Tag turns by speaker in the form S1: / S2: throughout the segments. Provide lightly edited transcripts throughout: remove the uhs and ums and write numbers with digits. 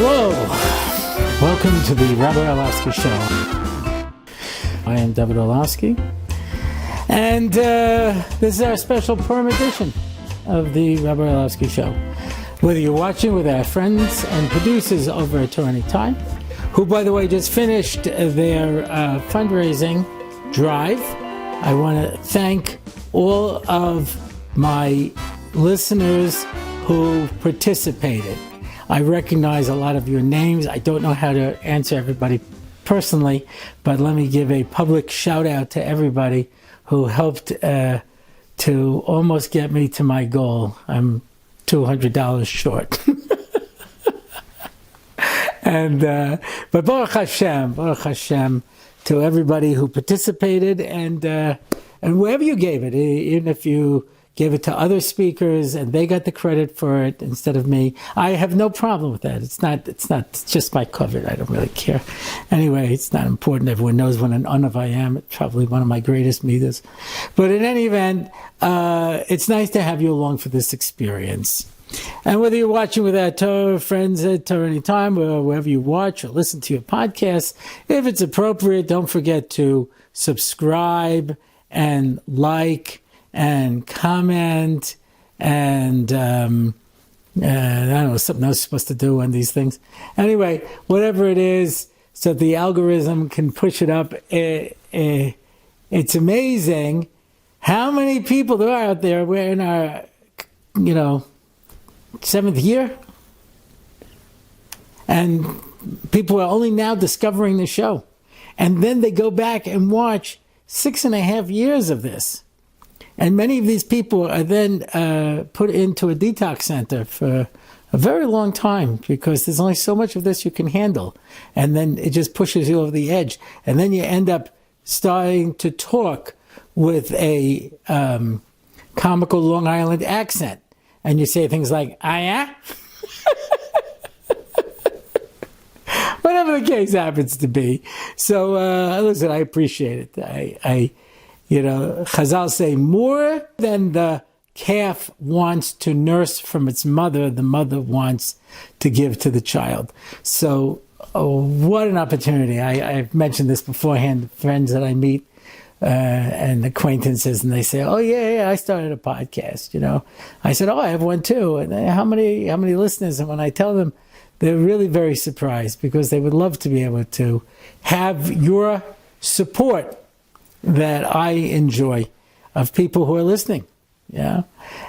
S1: Hello, welcome to the Rabbi Orlofsky Show. I am David Orlofsky, and this is our special Purim edition of the Rabbi Orlofsky Show. Whether you're watching with our friends and producers over at Torah Anytime, who, by the way, just finished their fundraising drive. I want to thank all of my listeners who participated. I recognize a lot of your names. I don't know how to answer everybody personally, but let me give a public shout out to everybody who helped to almost get me to my goal. I'm $200 short. But Baruch Hashem, to everybody who participated and wherever you gave it, even if you gave it to other speakers and they got the credit for it instead of me, I have no problem with that. It's just my cover. I don't really care. Anyway, it's not important. Everyone knows what an unav I am. It's probably one of my greatest midas. But in any event, it's nice to have you along for this experience. And whether you're watching with our Torah friends at Torah Anytime or wherever you watch or listen to your podcast, if it's appropriate, don't forget to subscribe and like and comment and I don't know, something else you're supposed to do on these things. Anyway, whatever it is, so the algorithm can push it up. It's amazing how many people there are out there. We're in our, 7th year, and people are only now discovering the show, and then they go back and watch 6.5 years of this. And many of these people are then put into a detox center for a very long time because there's only so much of this you can handle. And then it just pushes you over the edge. And then you end up starting to talk with a comical Long Island accent. And you say things like, yeah? Whatever the case happens to be. So, listen, I appreciate it. Chazal say, more than the calf wants to nurse from its mother, the mother wants to give to the child. So, what an opportunity. I've mentioned this beforehand, friends that I meet and acquaintances, and they say, oh, yeah, I started a podcast, I said, I have one too. And how many listeners? And when I tell them, they're really very surprised because they would love to be able to have your support that I enjoy of people who are listening,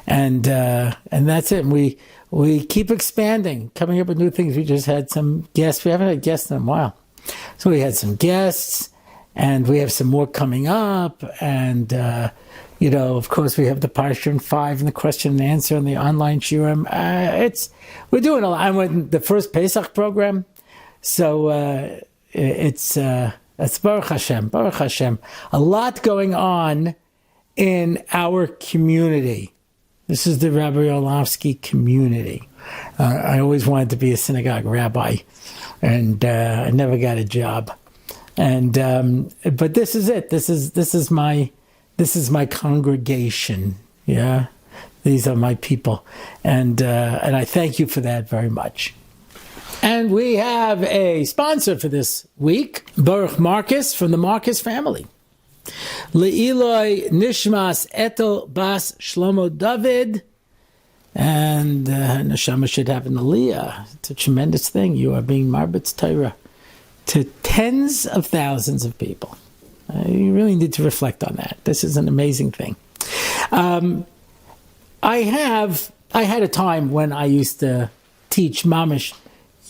S1: and that's it. And we keep expanding, coming up with new things. We just had some guests. We haven't had guests in a while, so we had some guests, and we have some more coming up. And of course, we have the Parsha 5 and the question and answer and the online shiurim. We're doing a lot. I'm with the first Pesach program, so that's Baruch Hashem. A lot going on in our community. This is the Rabbi Orlofsky community. I always wanted to be a synagogue rabbi, and I never got a job. And but this is it. This is my congregation. Yeah, these are my people, and I thank you for that very much. And we have a sponsor for this week, Baruch Marcus from the Marcus family. Le'iloi nishmas Ettel bas Shlomo Dovid. And Neshama should have an aliyah. It's a tremendous thing. You are being marbitz Torah to tens of thousands of people. You really need to reflect on that. This is an amazing thing. I had a time when I used to teach mamish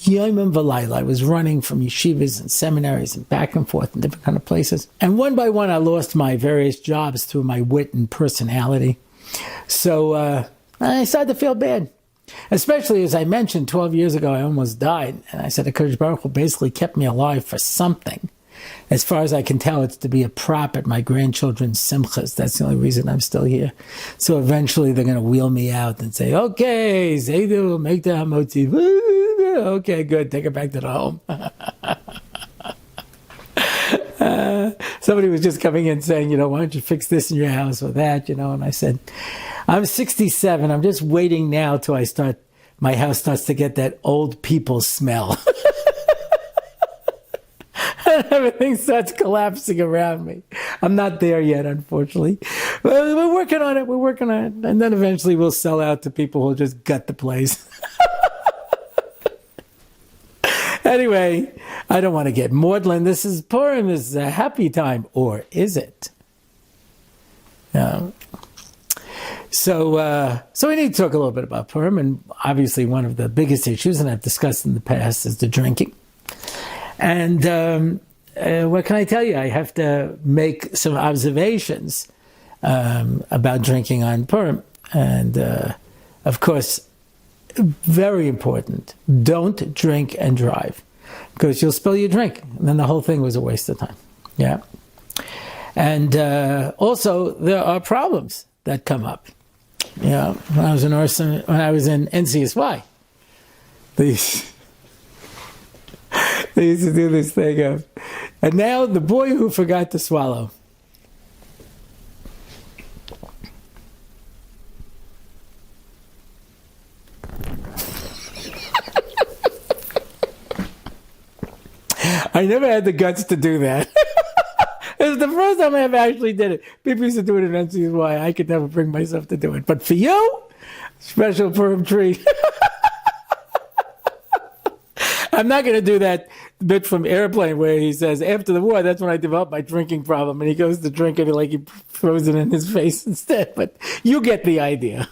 S1: Yom and Valayla. I was running from yeshivas and seminaries and back and forth in different kind of places. And one by one, I lost my various jobs through my wit and personality. So I started to feel bad. Especially, as I mentioned, 12 years ago, I almost died. And I said, HaKadosh Baruch Hu basically kept me alive for something. As far as I can tell, it's to be a prop at my grandchildren's simchas. That's the only reason I'm still here. So eventually they're going to wheel me out and say, okay, Zaydu, make the hamotiv. Okay, good. Take it back to the home. Somebody was just coming in saying, why don't you fix this in your house or that, and I said, I'm 67. I'm just waiting now till I start my house starts to get that old people smell. Everything starts collapsing around me. I'm not there yet, unfortunately. But we're working on it. We're working on it. And then eventually we'll sell out to people who'll just gut the place. Anyway, I don't want to get maudlin. This is Purim. This is a happy time. Or is it? So we need to talk a little bit about Purim. And obviously one of the biggest issues, and I've discussed in the past, is the drinking. And what can I tell you? I have to make some observations about drinking on Purim. And, of course, very important, don't drink and drive, because you'll spill your drink. And then the whole thing was a waste of time. Yeah. And also, there are problems that come up. Yeah. When I was in NCSY, they used to do this thing of, and now the boy who forgot to swallow. I never had the guts to do that. It was the first time I ever actually did it. People used to do it in NCSY. I could never bring myself to do it. But for you, special Purim treat. I'm not going to do that bit from Airplane where he says, after the war, that's when I developed my drinking problem. And he goes to drink it like he throws it in his face instead. But you get the idea.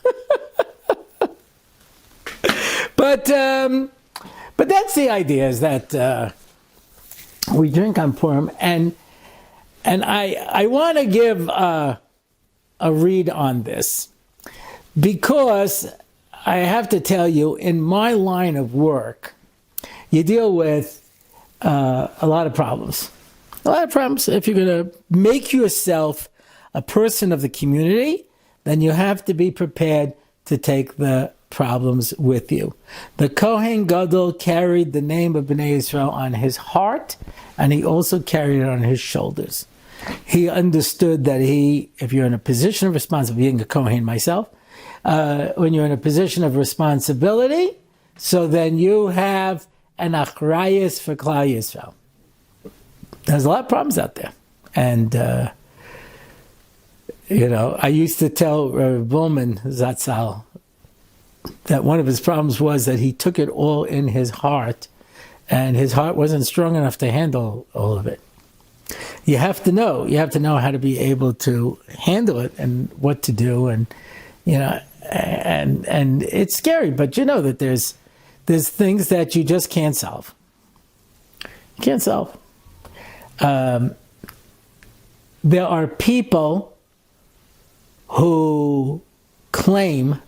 S1: But that's the idea, is that we drink on Purim. And I want to give a read on this, because I have to tell you, in my line of work, you deal with a lot of problems. A lot of problems. If you're going to make yourself a person of the community, then you have to be prepared to take the problems with you. The Kohen Gadol carried the name of Bnei Yisrael on his heart, and he also carried it on his shoulders. He understood that if you're in a position of responsibility, being a Kohen myself, when you're in a position of responsibility, so then you have an achrayus for Klal Yisrael. There's a lot of problems out there. And, I used to tell Rabbi Bullman Zatzal that one of his problems was that he took it all in his heart, and his heart wasn't strong enough to handle all of it. You have to know how to be able to handle it and what to do, and and it's scary, but you know that there's things that you just can't solve. You can't solve. There are people who claim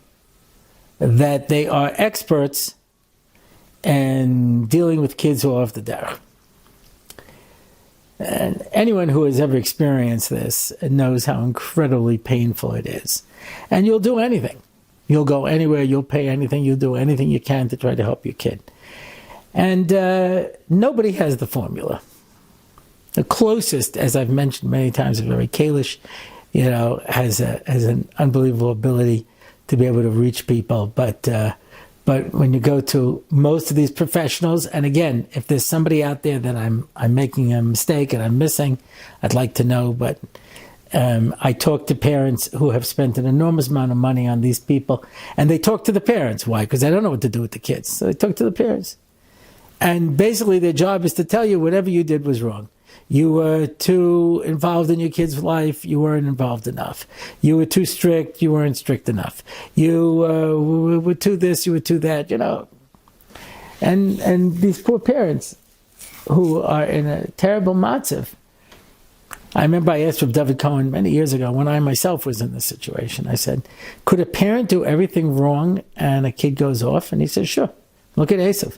S1: that they are experts in dealing with kids who are off the derech. And anyone who has ever experienced this knows how incredibly painful it is. And you'll do anything. You'll go anywhere, you'll pay anything, you'll do anything you can to try to help your kid. And nobody has the formula. The closest, as I've mentioned many times, is very Kalish, has an unbelievable ability to be able to reach people. But when you go to most of these professionals, and again, if there's somebody out there that I'm making a mistake and I'm missing, I'd like to know. But I talk to parents who have spent an enormous amount of money on these people, and they talk to the parents. Why? Because they don't know what to do with the kids. So they talk to the parents. And basically their job is to tell you whatever you did was wrong. You were too involved in your kid's life, you weren't involved enough. You were too strict, you weren't strict enough. You were too this, you were too that, And these poor parents who are in a terrible matzav. I remember I asked Rabbi Dovid Cohen many years ago when I myself was in this situation. I said, could a parent do everything wrong and a kid goes off? And he said, sure. Look at Esav.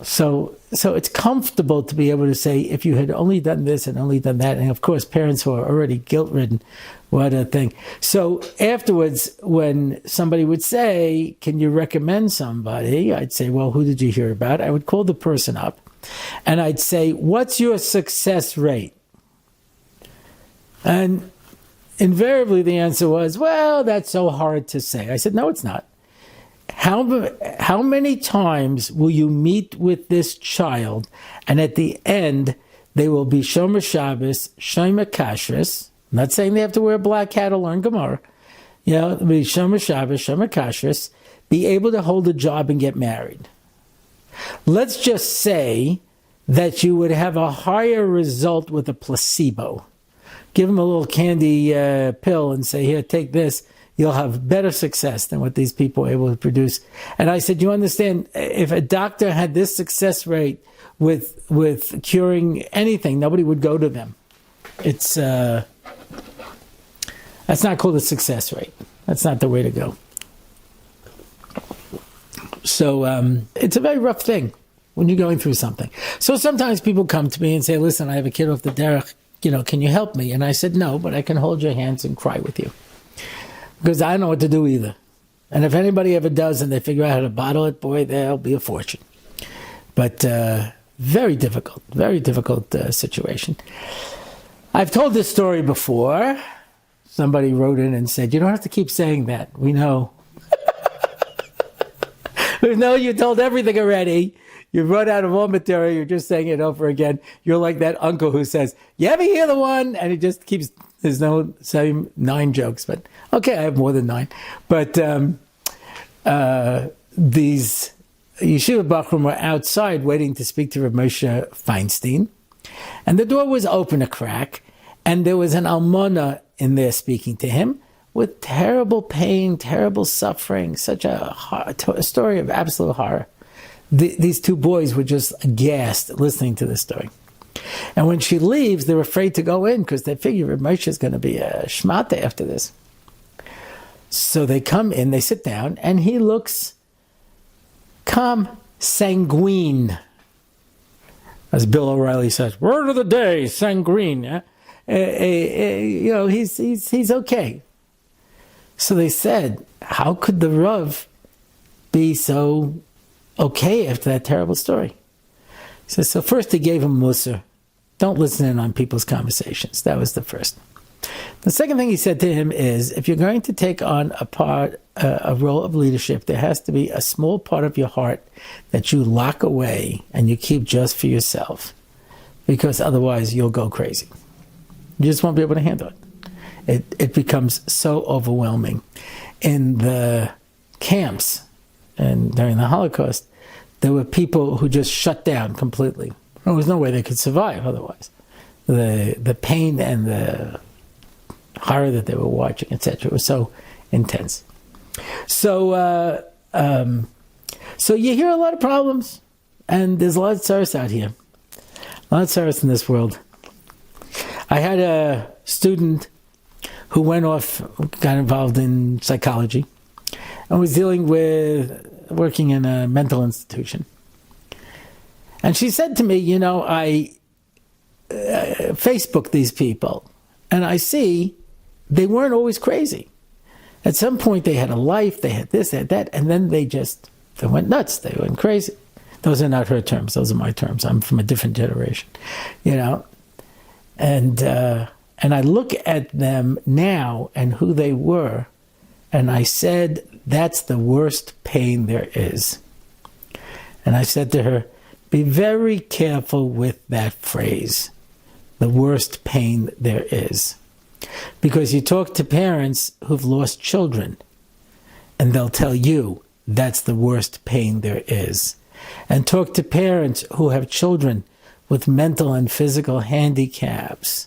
S1: So it's comfortable to be able to say, if you had only done this and only done that, and of course parents who are already guilt-ridden, what a thing. So afterwards, when somebody would say, can you recommend somebody? I'd say, well, who did you hear about? I would call the person up and I'd say, what's your success rate? And invariably the answer was, well, that's so hard to say. I said, no, it's not. How many times will you meet with this child, and at the end, they will be Shomer Shabbos, Shomer Kashrus. I'm not saying they have to wear a black hat or learn Gemara. They'll be Shomer Shabbos, Shomer Kashrus, be able to hold a job and get married. Let's just say that you would have a higher result with a placebo. Give them a little candy pill and say, here, take this. You'll have better success than what these people are able to produce. And I said, you understand, if a doctor had this success rate with curing anything, nobody would go to them. It's that's not called a success rate. That's not the way to go. So it's a very rough thing when you're going through something. So sometimes people come to me and say, listen, I have a kid off the derech, can you help me? And I said, no, but I can hold your hands and cry with you. Because I don't know what to do either. And if anybody ever does and they figure out how to bottle it, boy, there'll be a fortune. But very difficult situation. I've told this story before. Somebody wrote in and said, you don't have to keep saying that. We know. We know you told everything already. You've run out of all material. You're just saying it over again. You're like that uncle who says, you ever hear the one? And he just keeps, there's no same 9 jokes. But okay, I have more than 9. But these yeshiva bachrim were outside waiting to speak to Rav Moshe Feinstein. And the door was open a crack. And there was an almana in there speaking to him with terrible pain, terrible suffering, such a story of absolute horror. These 2 boys were just aghast listening to this story. And when she leaves, they're afraid to go in because they figure Rav Moshe is going to be a shmata after this. So they come in, they sit down, and he looks calm, sanguine. As Bill O'Reilly says, word of the day, sanguine. He's okay. So they said, how could the Rav be so okay after that terrible story? He says, so first he gave him Musar. Don't listen in on people's conversations. That was the first. The second thing he said to him is, if you're going to take on a role of leadership, there has to be a small part of your heart that you lock away and you keep just for yourself, because otherwise you'll go crazy. You just won't be able to handle it. It becomes so overwhelming. In the camps and during the Holocaust, there were people who just shut down completely. There was no way they could survive otherwise. The pain and the horror that they were watching, etc., was so intense. So you hear a lot of problems, and there's a lot of tzaros out here. A lot of tzaros in this world. I had a student who went off, got involved in psychology, and was working in a mental institution. And she said to me, I Facebook these people, and I see they weren't always crazy. At some point they had a life, they had this, they had that, and then they went nuts, they went crazy. Those are not her terms, those are my terms. I'm from a different generation, And I look at them now and who they were, and I said, that's the worst pain there is. And I said to her, be very careful with that phrase, the worst pain there is. Because you talk to parents who've lost children, and they'll tell you that's the worst pain there is. And talk to parents who have children with mental and physical handicaps,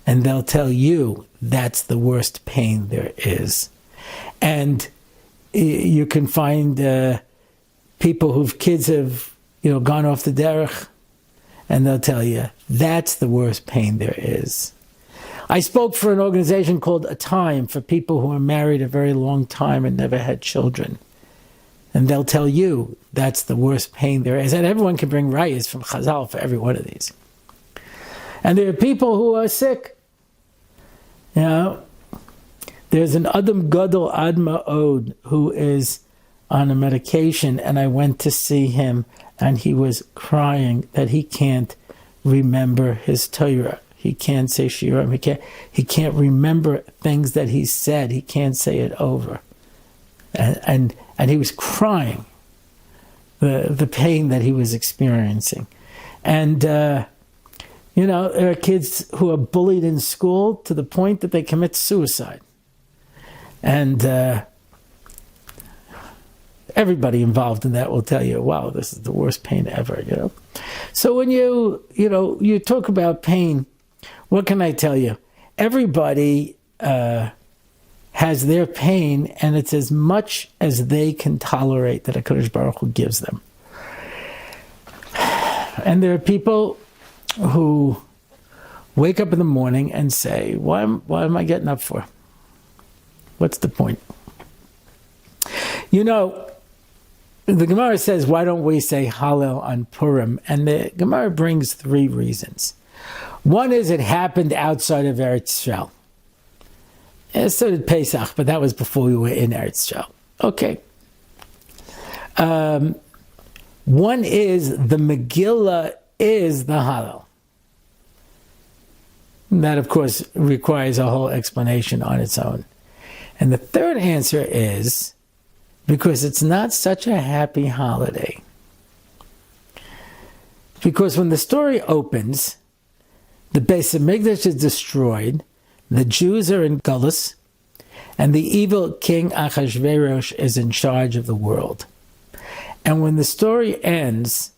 S1: and they'll tell you that's the worst pain there is. And you can find people whose kids have, gone off the derech, and they'll tell you that's the worst pain there is. I spoke for an organization called A Time for people who are married a very long time and never had children. And they'll tell you that's the worst pain there is. And everyone can bring rayas from Chazal for every one of these. And there are people who are sick. There's an Adam Gadol Ad Moed who is on a medication, and I went to see him, and he was crying that he can't remember his Torah. He can't say shiurim. He can't remember things that he said. He can't say it over. and he was crying, the pain that he was experiencing. And, you know, there are kids who are bullied in school to the point that they commit suicide. And everybody involved in that will tell you, wow, this is the worst pain ever, you know. So when you talk about pain, what can I tell you? Everybody has their pain, and it's as much as they can tolerate that HaKadosh Baruch Hu gives them. And there are people who wake up in the morning and say, why am I getting up for? What's the point? You know, the Gemara says, why don't we say Hallel on Purim? And the Gemara brings 3 reasons. One is it happened outside of Eretz Yisrael. And so did Pesach, but that was before we were in Eretz Yisrael. Okay. One is the Megillah is the Hallel. That, of course, requires a whole explanation on its own. And the third answer is because it's not such a happy holiday. Because when the story opens, the Beis Hamikdash is destroyed, the Jews are in Gullus, and the evil king Achashverosh is in charge of the world. And when the story ends,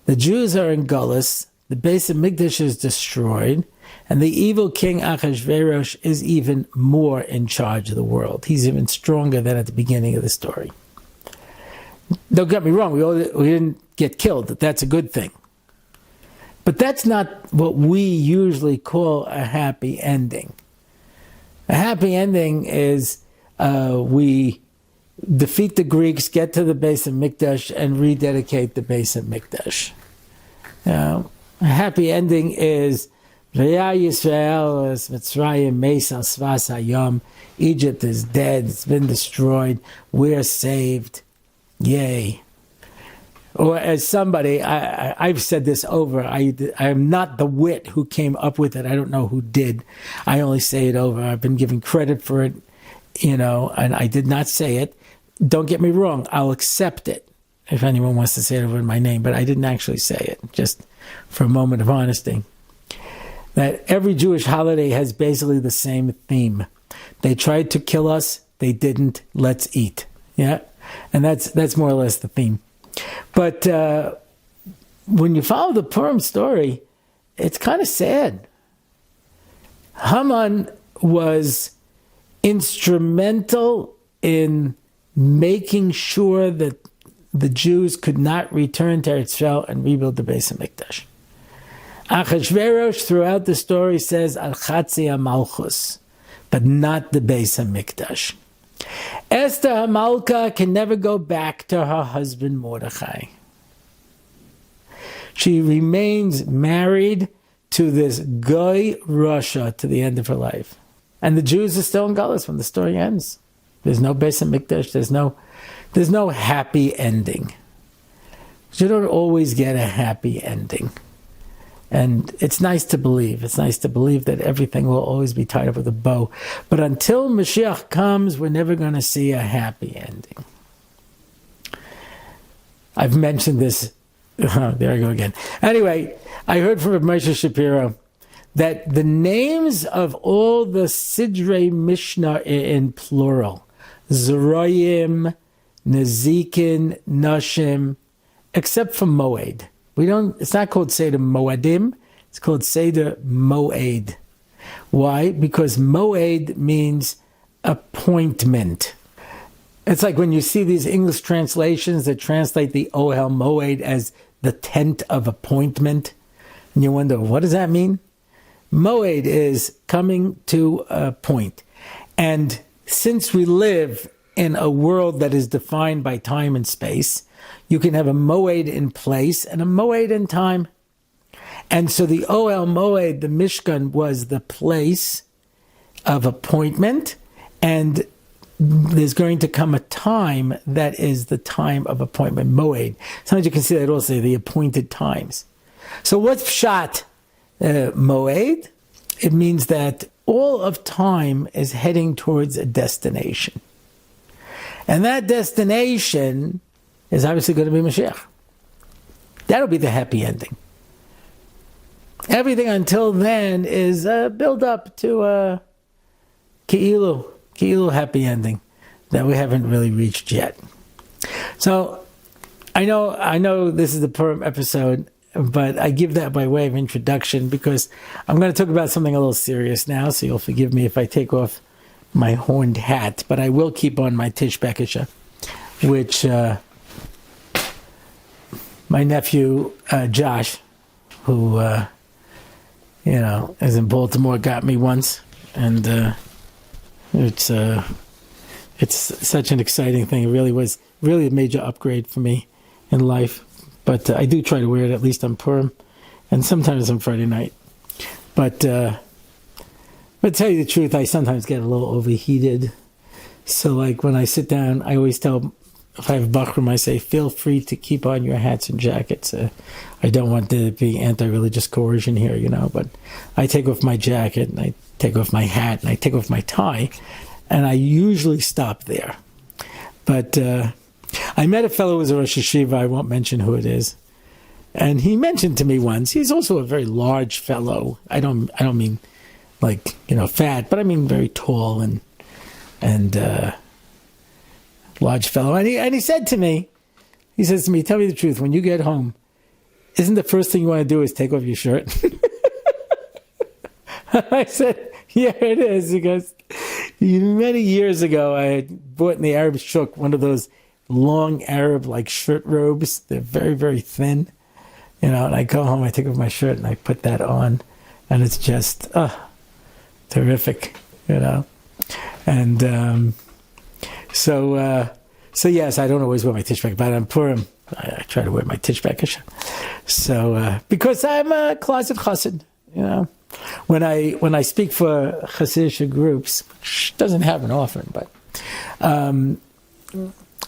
S1: the Jews are in Gullus, the Beis Hamikdash is destroyed, and the evil king Achashverosh is even more in charge of the world. He's even stronger than at the beginning of the story. Don't get me wrong, we didn't get killed. That's a good thing. But that's not what we usually call a happy ending. A happy ending is we defeat the Greeks, get to the Beis Hamikdash, and rededicate the Beis Hamikdash. A happy ending is Yisrael is Mitzrayim Meisal Svas Hayom. Egypt is dead, it's been destroyed, we're saved. Yay. Or as somebody, I've said this over, I am not the wit who came up with it. I don't know who did. I only say it over. I've been given credit for it, you know, and I did not say it. Don't get me wrong. I'll accept it if anyone wants to say it over in my name, but I didn't actually say it, just for a moment of honesty. That every Jewish holiday has basically the same theme. They tried to kill us. They didn't. Let's eat. Yeah. And that's more or less the theme. But when you follow the Purim story, it's kind of sad. Haman was instrumental in making sure that the Jews could not return to Eretz Yisrael and rebuild the Beis Hamikdash. Achashverosh throughout the story says Al Chatzi HaMalchus, but not the Beis Hamikdash. Esther Hamalka can never go back to her husband Mordechai. She remains married to this Goy Russia to the end of her life. And the Jews are still in Gullus when the story ends. There's no Beis Hamikdash, there's no happy ending. You don't always get a happy ending. And it's nice to believe. It's nice to believe that everything will always be tied up with a bow. But until Mashiach comes, we're never going to see a happy ending. I've mentioned this. There I go again. Anyway, I heard from Moshe Shapiro that the names of all the Sidrei Mishnah are in plural. Zeroyim, Nezikin, Nashim, except for Moed. It's not called Seder Moadim, it's called Seder Moed. Why? Because Moed means appointment. It's like when you see these English translations that translate the Ohel Moed as the tent of appointment, and you wonder, what does that mean? Moed is coming to a point. And since we live in a world that is defined by time and space, you can have a moed in place and a moed in time. And so the Ohel Moed, the Mishkan, was the place of appointment, and there's going to come a time that is the time of appointment, moed. Sometimes you can see that also, the appointed times. So what's pshat moed? It means that all of time is heading towards a destination. And that destination is obviously going to be Mashiach. That'll be the happy ending. Everything until then is a build up to a Ki'ilu happy ending that we haven't really reached yet. So I know this is the Purim episode, but I give that by way of introduction because I'm going to talk about something a little serious now, so you'll forgive me if I take off my horned hat, but I will keep on my tishbekisha, which my nephew Josh, who is in Baltimore, got me once, and it's such an exciting thing. It really was a major upgrade for me in life. But I do try to wear it at least on Purim, and sometimes on Friday night. But to tell you the truth, I sometimes get a little overheated. So like when I sit down, I always tell, if I have Bachram, I say, feel free to keep on your hats and jackets. I don't want there to be anti-religious coercion here, but I take off my jacket, and I take off my hat, and I take off my tie, and I usually stop there. But I met a fellow who was a Rosh Hashiva, I won't mention who it is, and he mentioned to me once, he's also a very large fellow. I don't mean like, fat, but I mean very tall and large fellow. And he said to me, tell me the truth, when you get home, isn't the first thing you want to do is take off your shirt? I said, yeah, it is. He goes, many years ago, I had bought in the Arab shuk one of those long Arab like shirt robes. They're very, very thin. And I go home, I take off my shirt and I put that on, and it's just terrific, And so yes, I don't always wear my tishbek, but on Purim I try to wear my tishbek. So because I'm a closet chassid, When I speak for Hasidic groups, which doesn't happen often, but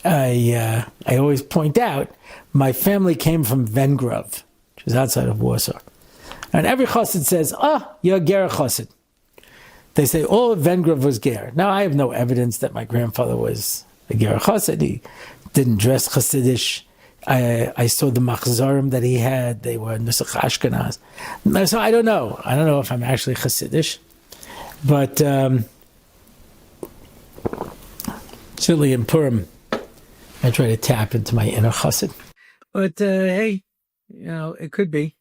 S1: I always point out my family came from Vengrov, which is outside of Warsaw, and every chassid says, you're a ger chassid. They say all of Vengrov was ger. Now I have no evidence that my grandfather was a ger chassid. He didn't dress chassidish. I saw the machzorim that he had. They were Nusach Ashkenaz. So I don't know. I don't know if I'm actually Chassidish. But certainly in Purim, I try to tap into my inner Chassid. But hey, it could be.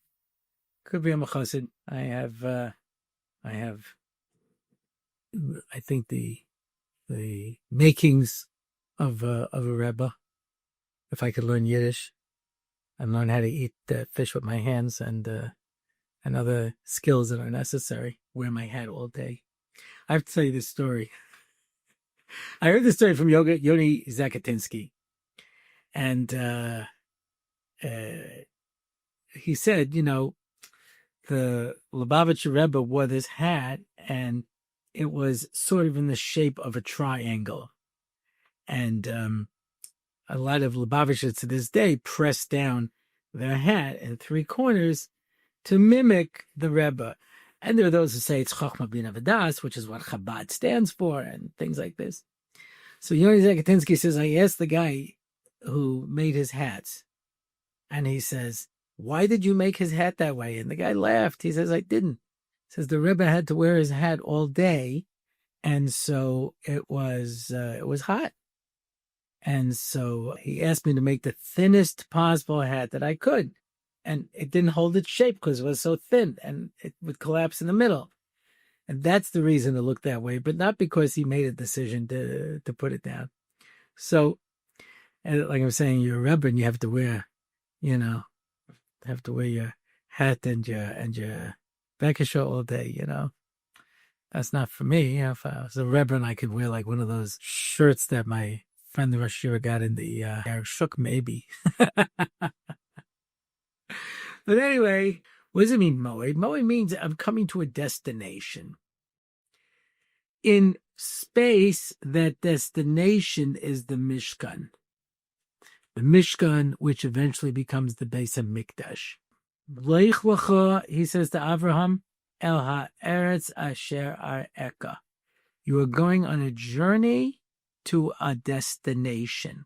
S1: Could be I'm a Chassid. I have, I think the makings of a Rebbe. If I could learn Yiddish and learn how to eat fish with my hands and other skills that are necessary, wear my hat all day. I have to tell you this story. I heard this story from Yoni Zakatinsky. And he said, the Lubavitcher Rebbe wore this hat, and it was sort of in the shape of a triangle. And a lot of Lubavitchers to this day press down their hat in three corners to mimic the Rebbe. And there are those who say it's Chochmah Bina V'das, which is what Chabad stands for, and things like this. So Yoni Zakatinsky says, I asked the guy who made his hats, and he says, why did you make his hat that way? And the guy laughed. He says, I didn't. He says the Rebbe had to wear his hat all day, and so it was hot. And so he asked me to make the thinnest possible hat that I could. And it didn't hold its shape because it was so thin, and it would collapse in the middle. And that's the reason it looked that way, but not because he made a decision to put it down. So, and like I'm saying, you're a Rebbe and you have to wear, your hat and your bekisha all day, That's not for me. If I was a Rebbe and I could wear like one of those shirts that my friend the Rosh Hashiva got in the Shuk, maybe. But anyway, what does it mean, moed? Moed means I'm coming to a destination. In space, that destination is the Mishkan. The Mishkan, which eventually becomes the Beis HaMikdash. Leich lecha, he says to Avraham, El ha'eretz asher ar'eka. You are going on a journey to a destination.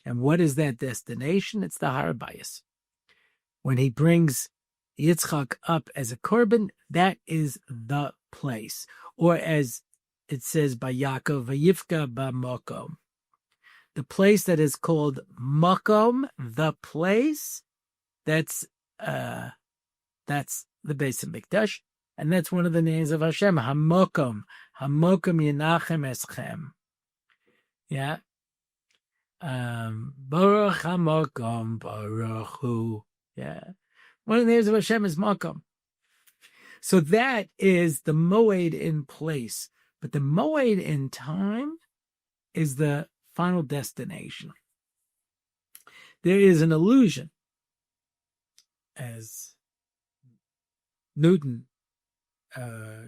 S1: And what is that destination? It's the Har Bayis. When he brings Yitzchak up as a korban, that is the place. Or as it says by Yaakov, Vayifka b'makom. The place that is called makom, the place, that's the Beis Hamikdash, and that's one of the names of Hashem, Hamokom Yinachem Eschem. Yeah. Baruch Hamokom, Baruch Hu. Yeah. One of the names of Hashem is Makom. So that is the moed in place. But the moed in time is the final destination. There is an illusion, as Newton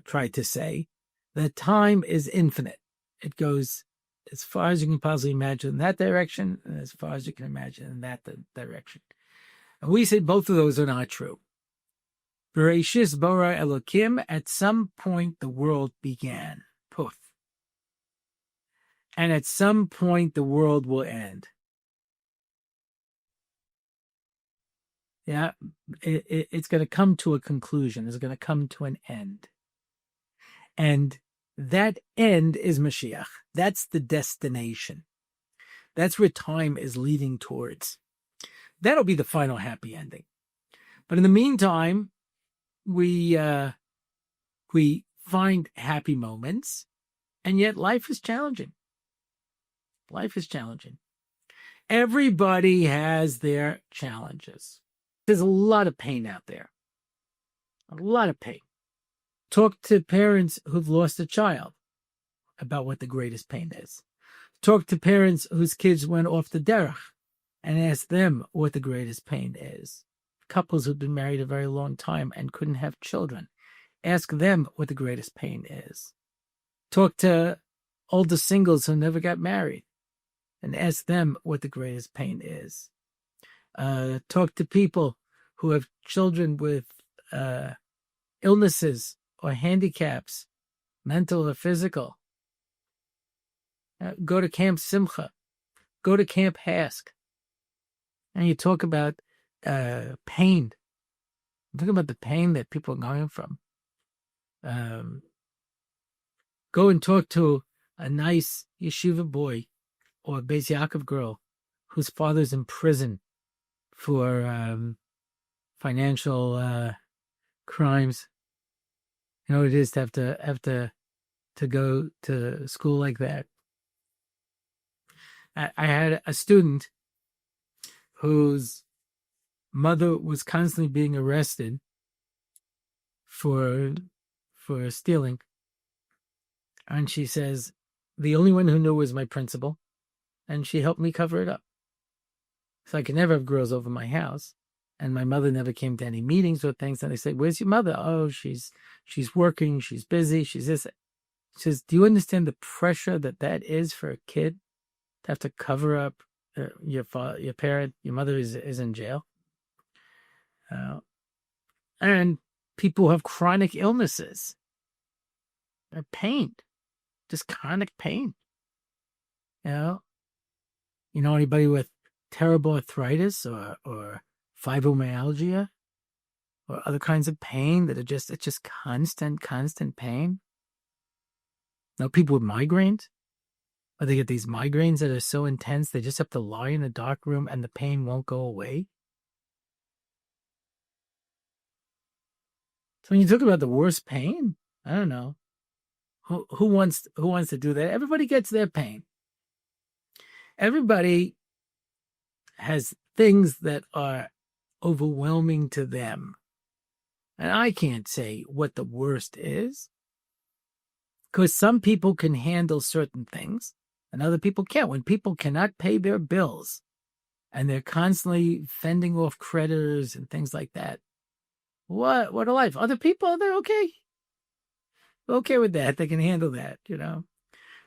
S1: tried to say, that time is infinite. It goes as far as you can possibly imagine in that direction, and as far as you can imagine in that direction. And we say both of those are not true. Bereshis bara Elokim, at some point the world began. Poof. And at some point the world will end. Yeah, it's going to come to a conclusion. It's going to come to an end. And that end is Mashiach. That's the destination. That's where time is leading towards. That'll be the final happy ending. But in the meantime, we find happy moments, and yet life is challenging. Life is challenging. Everybody has their challenges. There's a lot of pain out there. A lot of pain. Talk to parents who've lost a child about what the greatest pain is. Talk to parents whose kids went off the derech and ask them what the greatest pain is. Couples who've been married a very long time and couldn't have children. Ask them what the greatest pain is. Talk to older singles who never got married and ask them what the greatest pain is. Talk to people who have children with illnesses or handicaps, mental or physical. Go to Camp Simcha. Go to Camp Hask. And you talk about pain. Talk about the pain that people are going from. Go and talk to a nice yeshiva boy or a Beis Yaakov girl whose father's in prison for financial crimes. You know what it is to have to go to school like that. I had a student whose mother was constantly being arrested for stealing, and she says the only one who knew was my principal, and she helped me cover it up. So I could never have girls over my house. And my mother never came to any meetings or things. And I say, "Where's your mother?" "Oh, she's working. She's busy. She's this." She says, "Do you understand the pressure that is for a kid to have to cover up your parent, your mother is in jail?" And people who have chronic illnesses, they're pain, just chronic pain. You know anybody with terrible arthritis or fibromyalgia or other kinds of pain that it's just constant pain? Now people with migraines, or they get these migraines that are so intense they just have to lie in a dark room and the pain won't go away. So when you talk about the worst pain, I don't know. Who wants to do that? Everybody gets their pain. Everybody has things that are overwhelming to them. And I can't say what the worst is, because some people can handle certain things and other people can't. When people cannot pay their bills and they're constantly fending off creditors and things like that, what a life. Other people, they're okay. They're okay with that. They can handle that,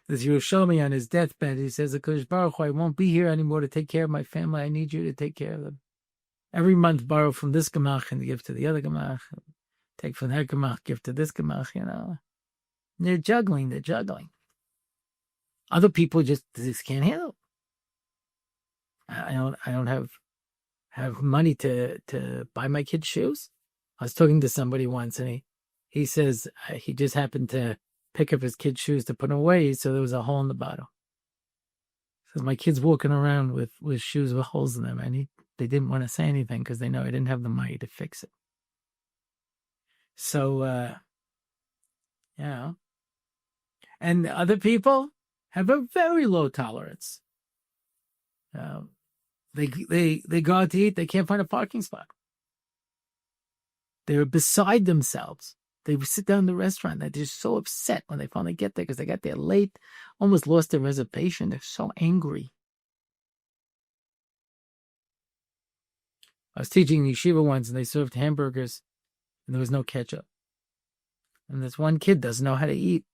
S1: As Yerushalmi on his deathbed, he says, "HaKadosh Baruch Hu, I won't be here anymore to take care of my family. I need you to take care of them. Every month, borrow from this gemach and give to the other gemach. Take from that gemach, give to this gemach, They're juggling. Other people just can't handle it. I don't have money to buy my kids shoes. I was talking to somebody once, and he says he just happened to pick up his kids' shoes to put them away, so there was a hole in the bottom. So my kids walking around with shoes with holes in them, and they didn't want to say anything because they know I didn't have the money to fix it. So, and other people have a very low tolerance. They go out to eat, they can't find a parking spot. They're beside themselves. They sit down in the restaurant. They're just so upset when they finally get there because they got there late, almost lost their reservation. They're so angry. I was teaching yeshiva once, and they served hamburgers, and there was no ketchup. And this one kid doesn't know how to eat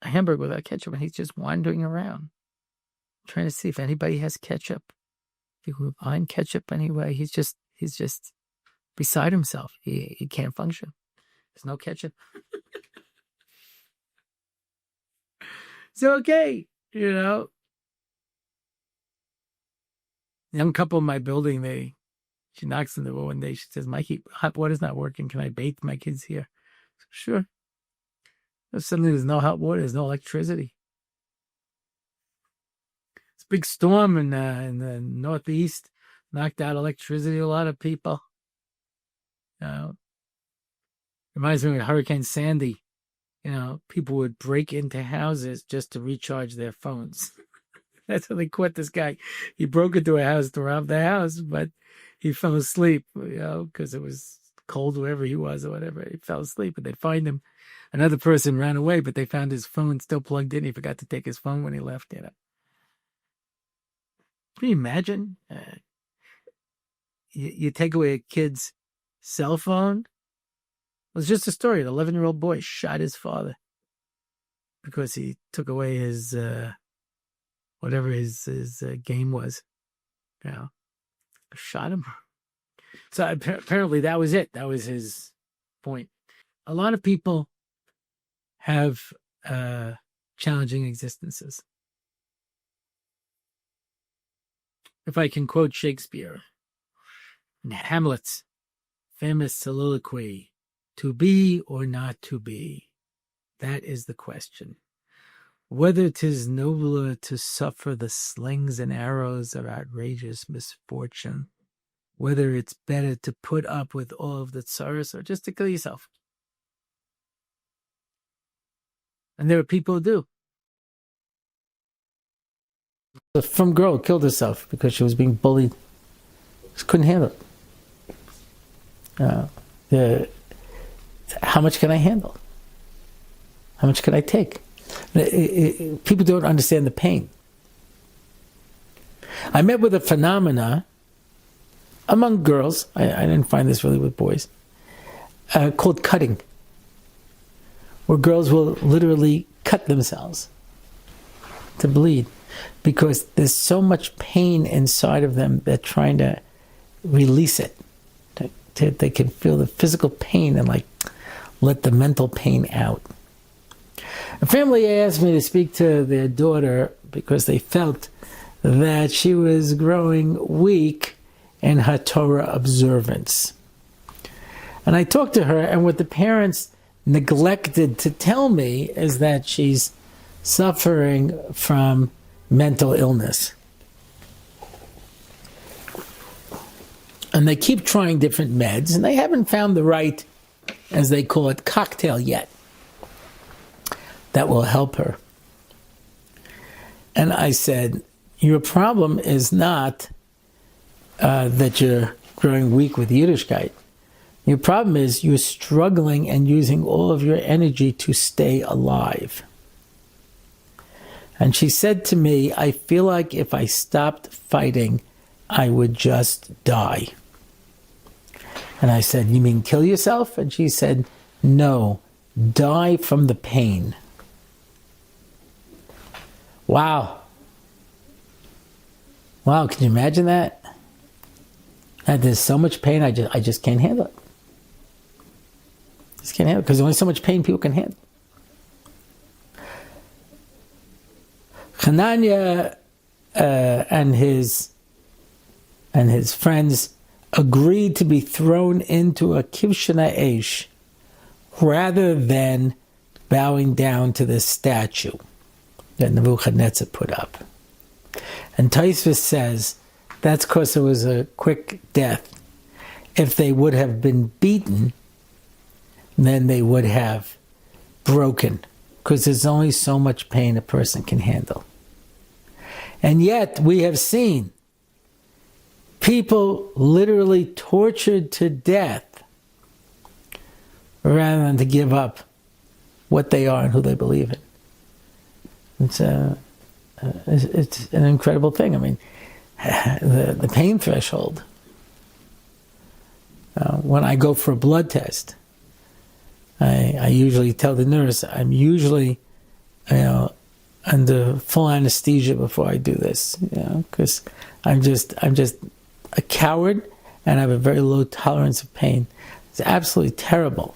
S1: a hamburger without ketchup, and he's just wandering around, trying to see if anybody has ketchup. If he would find ketchup anyway, he's just beside himself. He can't function. There's no ketchup. So, okay, young couple in my building, she knocks on the door one day. She says, Mikey, hot water's not working. Can I bathe my kids here? So, sure. Suddenly there's no hot water. There's no electricity. It's a big storm in the Northeast. Knocked out electricity to a lot of people. Reminds me of Hurricane Sandy. People would break into houses just to recharge their phones. That's how they caught this guy. He broke into a house to rob the house, but he fell asleep, because it was cold wherever he was or whatever. He fell asleep, and they'd find him. Another person ran away, but they found his phone still plugged in. He forgot to take his phone when he left. Can you imagine? You take away a kid's cell phone. It was just a story. An 11-year-old boy shot his father because he took away his whatever his game was. Shot him. So apparently that was it. That was his point. A lot of people have challenging existences. If I can quote Shakespeare in Hamlet's famous soliloquy, to be or not to be, that is the question. Whether 'tis nobler to suffer the slings and arrows of outrageous misfortune, whether it's better to put up with all of the tsaros or just to kill yourself. And there are people who do. Some girl killed herself because she was being bullied. Just couldn't handle it. How much can I handle? How much can I take? People don't understand the pain. I met with a phenomena among girls, I didn't find this really with boys, called cutting, where girls will literally cut themselves to bleed because there's so much pain inside of them, they're trying to release it. They can feel the physical pain and let the mental pain out. A family asked me to speak to their daughter because they felt that she was growing weak in her Torah observance. And I talked to her, and what the parents neglected to tell me is that she's suffering from mental illness. And they keep trying different meds, and they haven't found the right, as they call it, cocktail yet that will help her. And I said, your problem is not that you're growing weak with Yiddishkeit. Your problem is you're struggling and using all of your energy to stay alive. And she said to me, I feel like if I stopped fighting, I would just die. And I said, you mean kill yourself? And she said, no, die from the pain. Wow. Wow, can you imagine that? And there's so much pain, I just can't handle it. Just can't handle it, because there's only so much pain people can handle. Hananiah and his friends agreed to be thrown into a kivshana eish rather than bowing down to the statue that Nebuchadnezzar put up. And Tosfos says that's because it was a quick death. If they would have been beaten, then they would have broken, because there's only so much pain a person can handle. And yet we have seen people literally tortured to death rather than to give up what they are and who they believe in. It's an incredible thing. I mean, the pain threshold. When I go for a blood test, I usually tell the nurse I'm usually, under full anesthesia before I do this, because I'm just a coward and I have a very low tolerance of pain. It's absolutely terrible.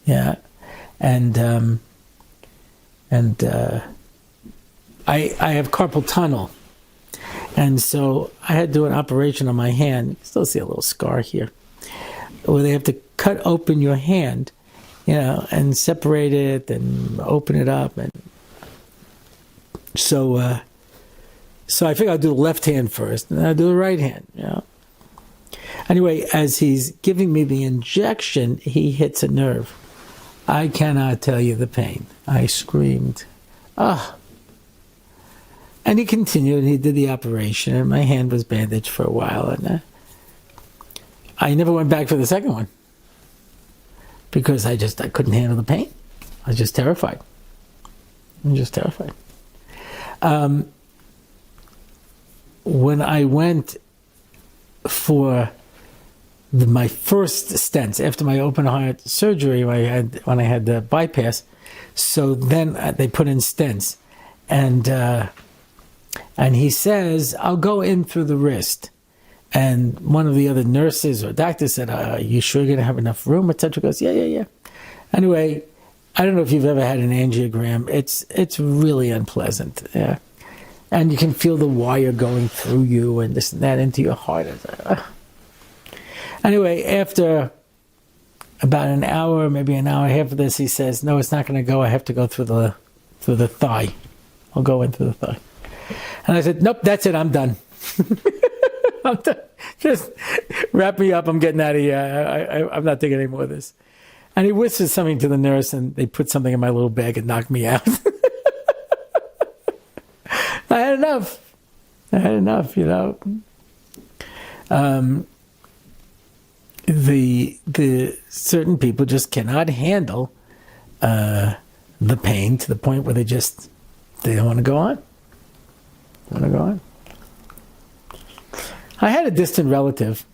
S1: Yeah, and I have carpal tunnel, and so I had to do an operation on my hand. You can still see a little scar here, where they have to cut open your hand, and separate it and open it up, and so I figure I'll do the left hand first, and then I'll do the right hand. Anyway, as he's giving me the injection, he hits a nerve. I cannot tell you the pain. I screamed, ah. And he continued, and he did the operation, and my hand was bandaged for a while, and I never went back for the second one, because I couldn't handle the pain. I was just terrified. When I went for my first stents after my open heart surgery, when I had the bypass, so then they put in stents, and he says, I'll go in through the wrist. And one of the other nurses or doctors said, are you sure you're going to have enough room, etc.? Goes, yeah. Anyway, I don't know if you've ever had an angiogram. It's really unpleasant. Yeah. And you can feel the wire going through you and this and that into your heart. Anyway, after about an hour, maybe an hour and a half of this, he says, no, it's not going to go. I have to go through the thigh. I'll go in through the thigh. And I said, nope, that's it. I'm done. I'm done. Just wrap me up. I'm getting out of here. I'm not taking any more of this. And he whispers something to the nurse, and they put something in my little bag and knocked me out. I had enough. The certain people just cannot handle the pain to the point where they don't want to go on. I had a distant relative,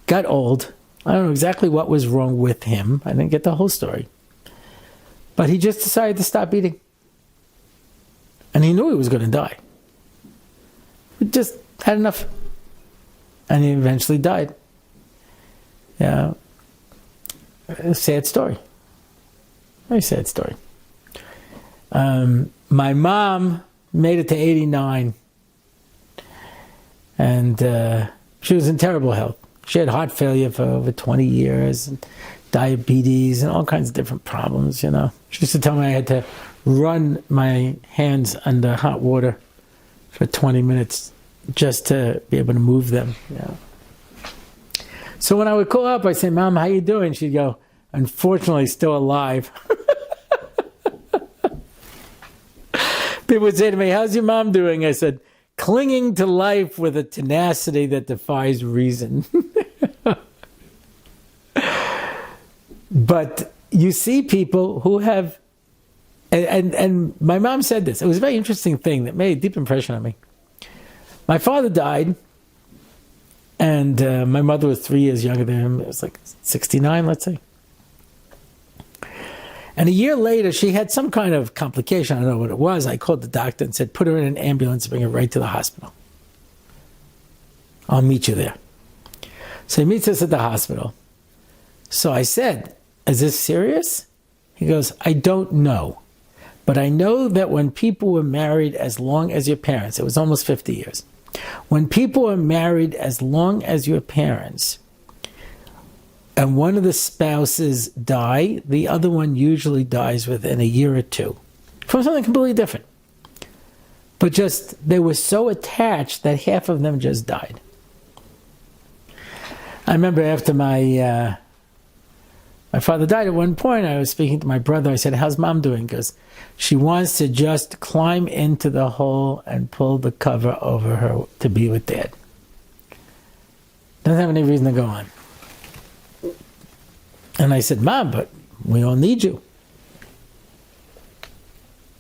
S1: got old. I don't know exactly what was wrong with him. I didn't get the whole story. But he just decided to stop eating. And he knew he was going to die. He just had enough. And he eventually died. Yeah. A sad story. Very sad story. My mom made it to 89. And she was in terrible health. She had heart failure for over 20 years, and diabetes, and all kinds of different problems, She used to tell me I had to run my hands under hot water for 20 minutes just to be able to move them. So when I would call up, I'd say, Mom, how you doing? She'd go, unfortunately, still alive. People would say to me, how's your mom doing? I said, clinging to life with a tenacity that defies reason. But you see people who have, and my mom said this, it was a very interesting thing that made a deep impression on me. My father died, and my mother was 3 years younger than him. It was like 69, let's say. And a year later, she had some kind of complication. I don't know what it was. I called the doctor and said, put her in an ambulance, bring her right to the hospital. I'll meet you there. So he meets us at the hospital. So I said, is this serious? He goes, I don't know. But I know that when people were married as long as your parents, it was almost 50 years. When people are married as long as your parents, and one of the spouses die, the other one usually dies within a year or two from something completely different. But just, they were so attached that half of them just died. I remember after my father died, at one point I was speaking to my brother. I said, how's mom doing? Because she wants to just climb into the hole and pull the cover over her to be with dad. Doesn't have any reason to go on. And I said, Mom, but we all need you.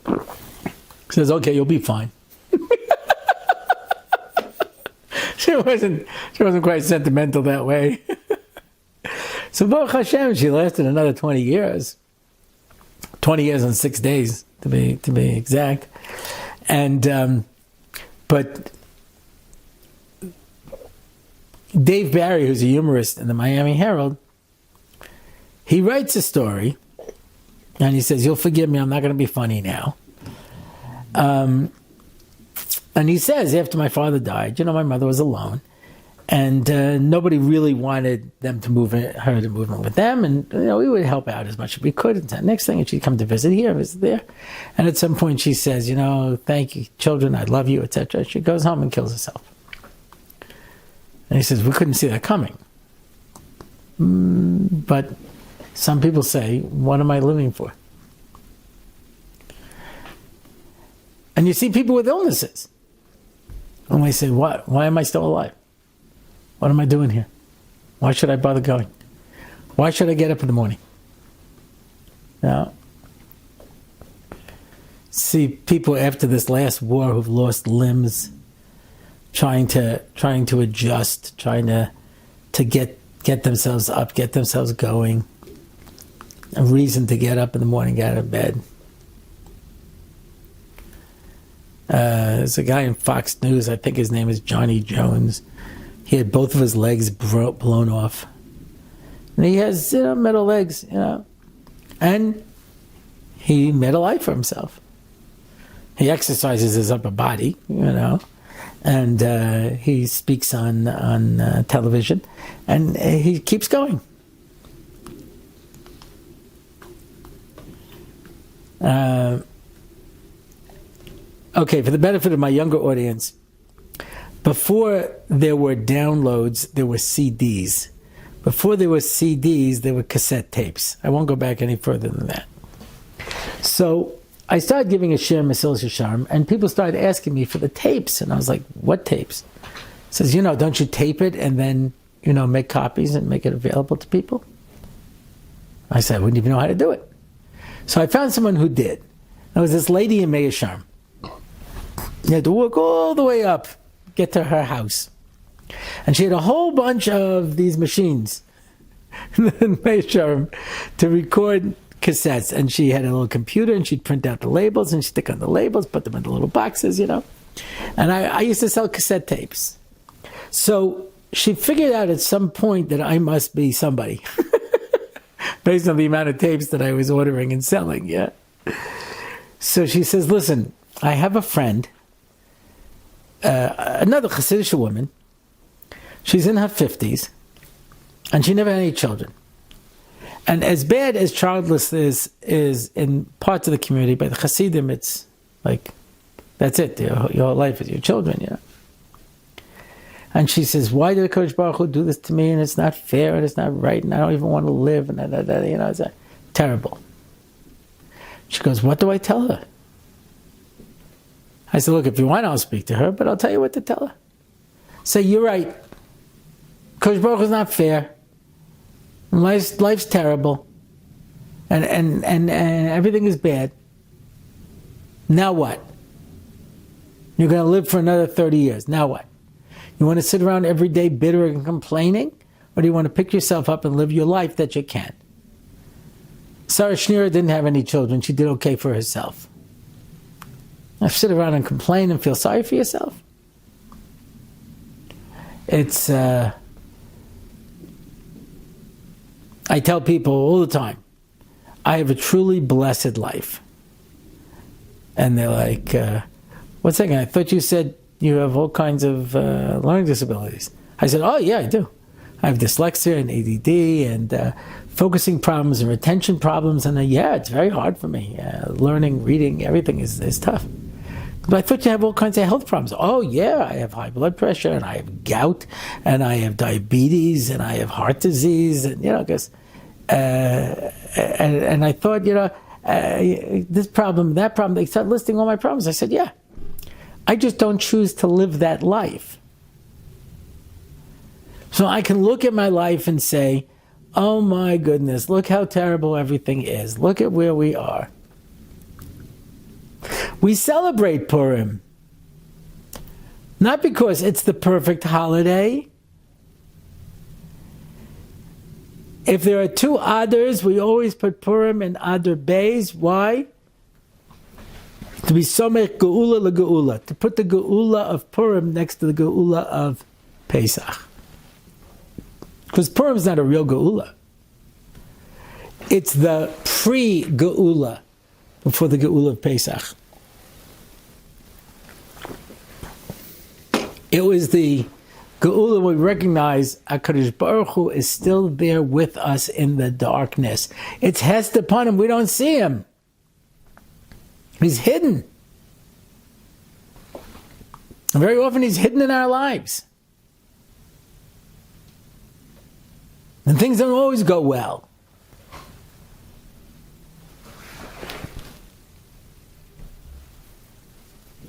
S1: She says, okay, you'll be fine. She wasn't quite sentimental that way. So Baruch Hashem, she lasted another 20 years. 20 years and 6 days, to be exact. And but Dave Barry, who's a humorist in the Miami Herald, he writes a story, and he says, you'll forgive me, I'm not going to be funny now. And he says, after my father died, my mother was alone, and nobody really wanted her to move in with them, and we would help out as much as we could. And the next thing, she'd come to visit here, visit there, and at some point she says, thank you, children, I love you, etc. She goes home and kills herself. And he says, we couldn't see that coming. But some people say, what am I living for? And you see people with illnesses. And they say, what? Why am I still alive? What am I doing here? Why should I bother going? Why should I get up in the morning? Now, see people after this last war who've lost limbs, trying to adjust, trying to get themselves up, get themselves going. A reason to get up in the morning, get out of bed. There's a guy in Fox News, I think his name is Johnny Jones. He had both of his legs blown off. And he has, metal legs, And he made a life for himself. He exercises his upper body, and he speaks on television, and he keeps going. Okay, for the benefit of my younger audience, before there were downloads, there were CDs. Before there were CDs, there were cassette tapes. I won't go back any further than that. So I started giving a shir Mesilas Yesharim, and people started asking me for the tapes. And I was like, what tapes? He says, don't you tape it and then, make copies and make it available to people? I said, I wouldn't even know how to do it. So I found someone who did. There was this lady in Meah Sharm. You had to walk all the way up, get to her house. And she had a whole bunch of these machines in Meah Sharm to record cassettes. And she had a little computer, and she'd print out the labels, and she'd stick on the labels, put them in the little boxes, And I used to sell cassette tapes. So she figured out at some point that I must be somebody. Based on the amount of tapes that I was ordering and selling, yeah. So she says, listen, I have a friend, another Hasidic woman. She's in her 50s, and she never had any children. And as bad as childlessness is in parts of the community, by the Hasidim, it's like, that's it, your whole life is your children, And she says, why did the Kodesh Baruch Hu do this to me? And it's not fair, and it's not right, and I don't even want to live, and it's terrible. She goes, what do I tell her? I said, look, if you want, I'll speak to her, but I'll tell you what to tell her. Say, you're right. Kodesh Baruch Hu is not fair. Life's terrible. And everything is bad. Now what? You're going to live for another 30 years. Now what? You want to sit around every day bitter and complaining? Or do you want to pick yourself up and live your life that you can? Sarah Schneer didn't have any children. She did okay for herself. Now sit around and complain and feel sorry for yourself? It's, I tell people all the time, I have a truly blessed life. And they're like, one second, I thought you said you have all kinds of learning disabilities. I said, oh yeah, I do. I have dyslexia and ADD and focusing problems and retention problems. And yeah, it's very hard for me. Learning, reading, everything is tough. But I thought you have all kinds of health problems. Oh yeah, I have high blood pressure and I have gout and I have diabetes and I have heart disease and because and I thought this problem, that problem. They started listing all my problems. I said, yeah, I just don't choose to live that life. So I can look at my life and say, oh my goodness, look how terrible everything is. Look at where we are. We celebrate Purim, not because it's the perfect holiday. If there are two Adars, we always put Purim and Adar Beis. Why? To be somech geula legeula, to put the geula of Purim next to the geula of Pesach. Because Purim is not a real geula. It's the pre-geula before the geula of Pesach. It was the geula we recognize HaKadosh Baruch Hu is still there with us in the darkness. It's hesed upon him. We don't see him. He's hidden. And very often he's hidden in our lives. And things don't always go well.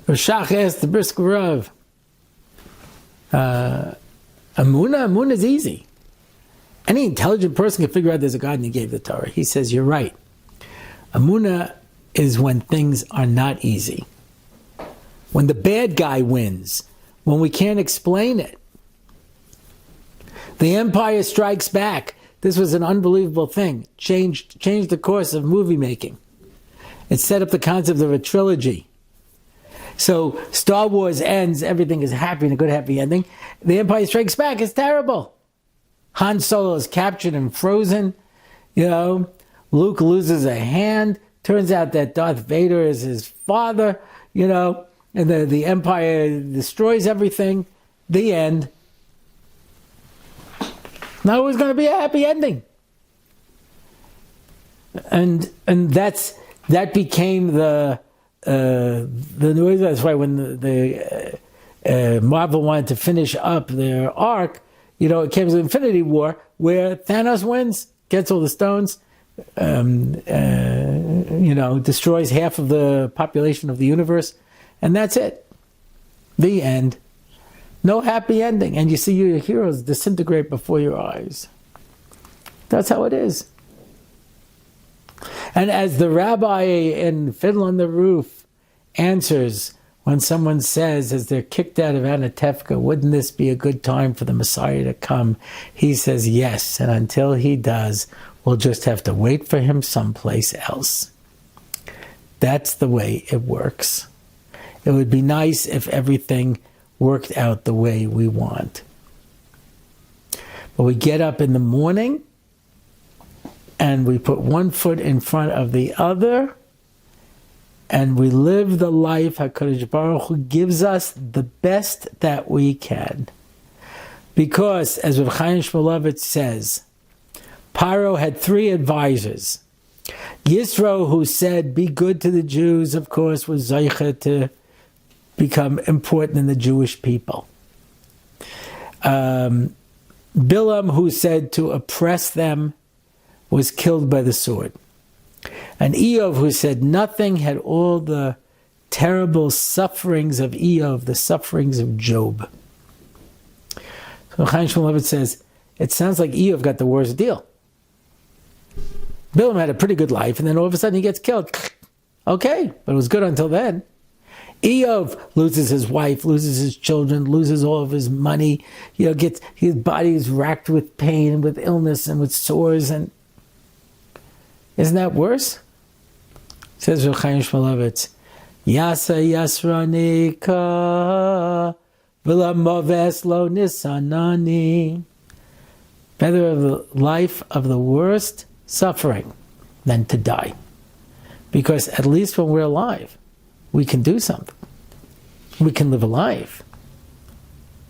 S1: Rashach asked the brisk Rav, Amunah is easy. Any intelligent person can figure out there's a God and he gave the Torah. He says, you're right. Amunah is when things are not easy. When the bad guy wins. When we can't explain it. The Empire Strikes Back. This was an unbelievable thing. Changed the course of movie making. It set up the concept of a trilogy. So Star Wars ends, everything is happy and a good happy ending. The Empire Strikes Back is terrible. Han Solo is captured and frozen. Luke loses a hand. Turns out that Darth Vader is his father. And the Empire destroys everything. The end. Not always going to be a happy ending. And that became the noise. That's why when the Marvel wanted to finish up their arc, it came to Infinity War, where Thanos wins, gets all the stones, destroys half of the population of the universe, and that's it. The end. No happy ending. And you see your heroes disintegrate before your eyes. That's how it is. And as the rabbi in Fiddle on the Roof answers when someone says, as they're kicked out of Anatevka, wouldn't this be a good time for the Messiah to come? He says yes, and until he does, we'll just have to wait for him someplace else. That's the way it works. It would be nice if everything worked out the way we want. But we get up in the morning and we put one foot in front of the other and we live the life HaKadosh Baruch Hu gives us the best that we can. Because, as Rav Chaim Shmulevitz says, Paro had 3 advisors. Yisro, who said, be good to the Jews, of course, was Zeicha to become important in the Jewish people. Bilam, who said to oppress them, was killed by the sword. And Eov, who said nothing, had all the terrible sufferings of Eov, the sufferings of Job. So Chaim Shmulevitz says, it sounds like Eov got the worst deal. Bilam had a pretty good life, and then all of a sudden he gets killed. Okay, but it was good until then. Eov loses his wife, loses his children, loses all of his money. Gets his body is racked with pain, with illness, and with sores. And isn't that worse? Says Rav Chaim Shmulevitz, Yasa Yasranika V'lamoves lo nisanani. Better of the life of the worst suffering than to die. Because at least when we're alive, we can do something. We can live a life.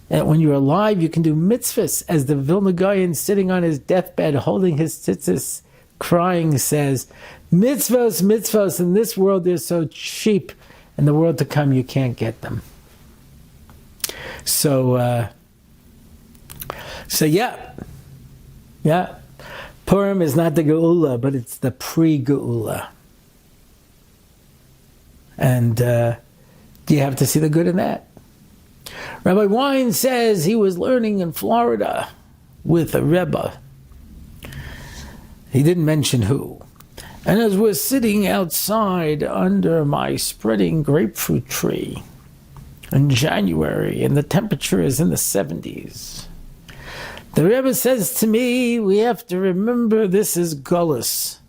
S1: And when you're alive, you can do mitzvahs. As the Vilna Gaon sitting on his deathbed, holding his tzitzis, crying, says, mitzvahs, mitzvahs, in this world they're so cheap. In the world to come, you can't get them. So yeah. Purim is not the Geula, but it's the pre-Geula. And you have to see the good in that. Rabbi Wine says he was learning in Florida with a Rebbe. He didn't mention who. And as we're sitting outside under my spreading grapefruit tree in January, and the temperature is in the 70s, the Rebbe says to me, we have to remember this is Gullus.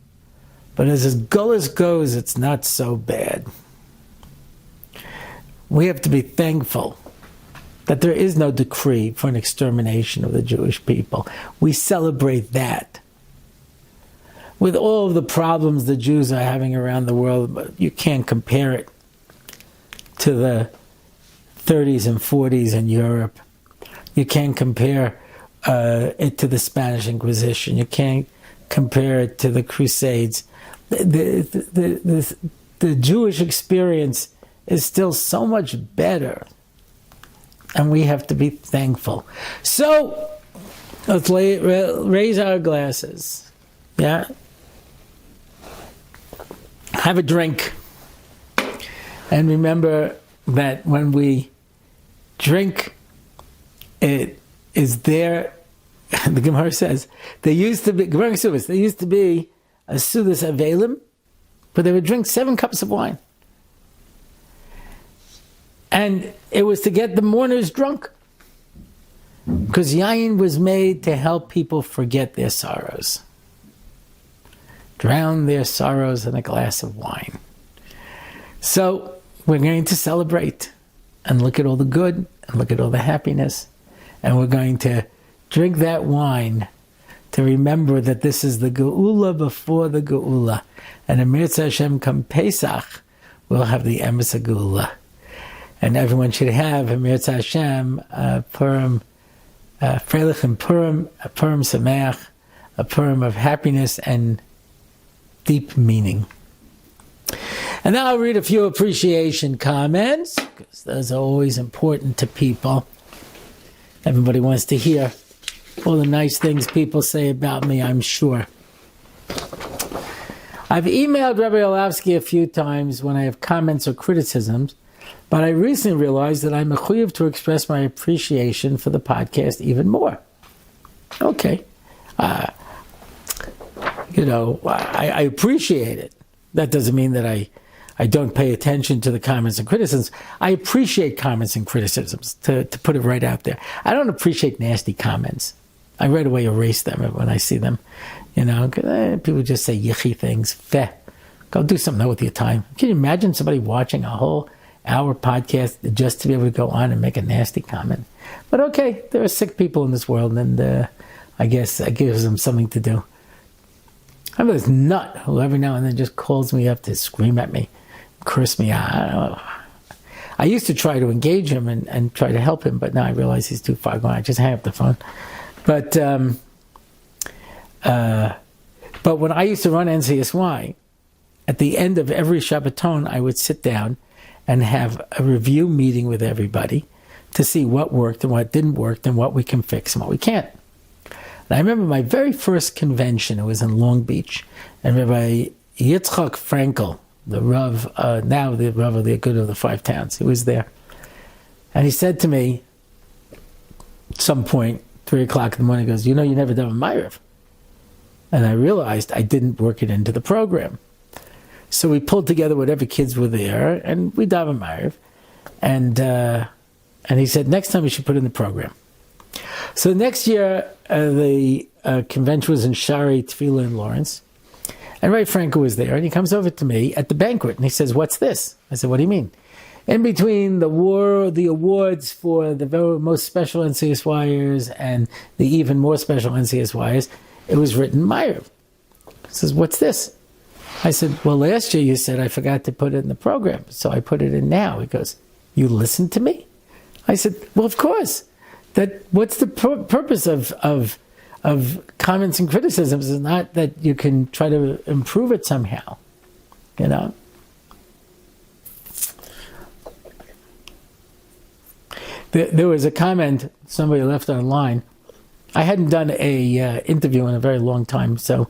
S1: But as Gullus goes, it's not so bad. We have to be thankful that there is no decree for an extermination of the Jewish people. We celebrate that. With all of the problems the Jews are having around the world, but you can't compare it to the 30s and 40s in Europe. You can't compare it to the Spanish Inquisition. You can't compare it to the Crusades. The Jewish experience is still so much better, and we have to be thankful. So let's raise our glasses. Yeah, have a drink, and remember that when we drink, it is there. The Gemara says there used to be a Sudas Avelim, but they would drink 7 cups of wine. And it was to get the mourners drunk. Because yayin was made to help people forget their sorrows. Drown their sorrows in a glass of wine. So we're going to celebrate and look at all the good and look at all the happiness. And we're going to drink that wine to remember that this is the Geula before the Geula. And in Mirza Hashem come Pesach, we'll have the Emes Geula. And everyone should have in Mirza Hashem Purim, Freilich and Purim, a Purim Sameach, a Purim of happiness and deep meaning. And now I'll read a few appreciation comments, because those are always important to people. Everybody wants to hear all the nice things people say about me, I'm sure. I've emailed Rabbi Orlofsky a few times when I have comments or criticisms, but I recently realized that I'm mechuyev to express my appreciation for the podcast even more. Okay. I appreciate it. That doesn't mean that I don't pay attention to the comments and criticisms. I appreciate comments and criticisms, to put it right out there. I don't appreciate nasty comments. I right away erase them when I see them. People just say yichi things. Feh. Go do something with your time. Can you imagine somebody watching a whole hour podcast just to be able to go on and make a nasty comment? But okay, there are sick people in this world, and I guess that gives them something to do. I have this nut who every now and then just calls me up to scream at me, curse me out. I don't know. I used to try to engage him and try to help him, but now I realize he's too far gone. I just hang up the phone. But when I used to run NCSY, at the end of every Shabbaton, I would sit down and have a review meeting with everybody to see what worked and what didn't work and what we can fix and what we can't. And I remember my very first convention, it was in Long Beach, and Rabbi Yitzchak Frankel, the Rav, now the Rav of the Good of the Five Towns, he was there. And he said to me, at some point, 3 o'clock in the morning, he goes, you never done a Ma'ariv. And I realized I didn't work it into the program. So we pulled together whatever kids were there, and we daven Ma'ariv. And he said, next time we should put it in the program. So next year, the convention was in Shari Tefillah in Lawrence. And Ray Franco was there, and he comes over to me at the banquet, and he says, what's this? I said, what do you mean? In between the awards for the very most special NCSYers and the even more special NCSYers, it was written Ma'ariv. He says, what's this? I said, well, last year you said I forgot to put it in the program, so I put it in now. He goes, you listened to me? I said, well, of course. What's the purpose of comments and criticisms? Is not that you can try to improve it somehow, you know? There was a comment somebody left online. I hadn't done a interview in a very long time, so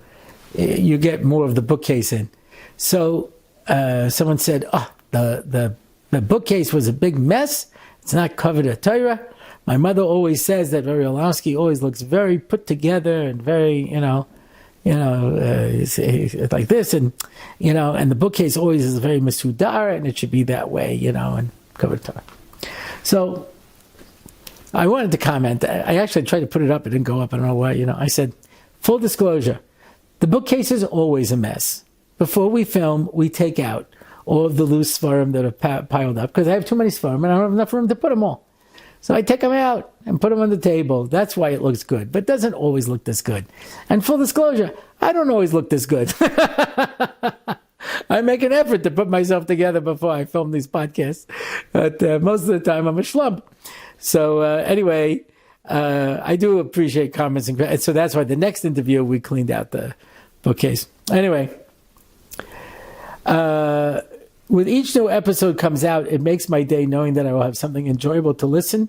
S1: you get more of the bookcase in. So someone said, "Oh, the bookcase was a big mess. It's not covered in Torah." My mother always says that Rabbi Orlofsky always looks very put together and very, like this, and and the bookcase always is very masudar, and it should be that way, and covered Torah. So I wanted to comment. I actually tried to put it up. It didn't go up. I don't know why. I said, full disclosure, the bookcase is always a mess. Before we film, we take out all of the loose svarim that are piled up because I have too many svarim and I don't have enough room to put them all. So I take them out and put them on the table. That's why it looks good, but it doesn't always look this good. And full disclosure, I don't always look this good. I make an effort to put myself together before I film these podcasts, but most of the time I'm a schlub. So anyway, I do appreciate comments, and so that's why the next interview we cleaned out the bookcase. Anyway, with each new episode comes out, it makes my day knowing that I will have something enjoyable to listen